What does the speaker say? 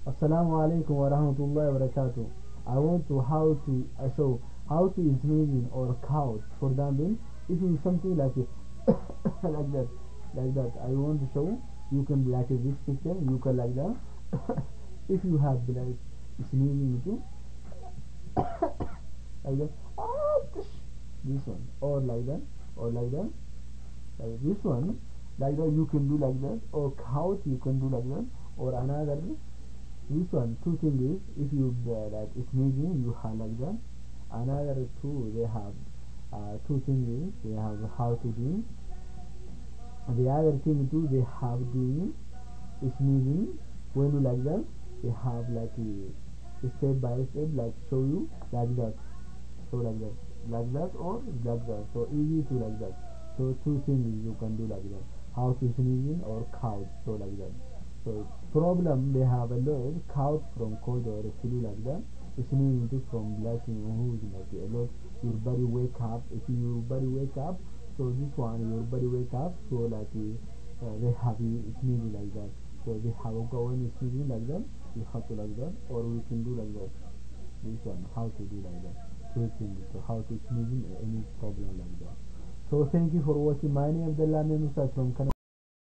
Assalamu alaikum wa rahmatullahi wa barakatuh. I want to how to show how to is sneezing or cough. For example, if you something like it like that. I want to show you can like this picture. You can like that. If you have like sneezing too, like that. This one or like that or like that. Like this one, like that you can do like that, or cow you can do like that, or another. This one, two things is if you like sneezing, you have like that. Another two, they have two things is they have how to do. The other thing too, they have doing sneezing. When you like that, they have like a step by step, like show you like that. So like that or like that. So easy to like that. So two things you can do like that. How to sneezing or couch. So like that. So problem they have a lot couch from cold or flu like that. Sneezing too from blacking who's like a lot. Your body wake up. If your body wake up, so this one your body wake up. So like they have you sneezing like that. So they have go when sneezing like that. You have to like that, or we can do like that. This one how to do like that. Two things. So how to sneezing any problem like that. So thank you for watching. My name is Abdullah Musa from Canada.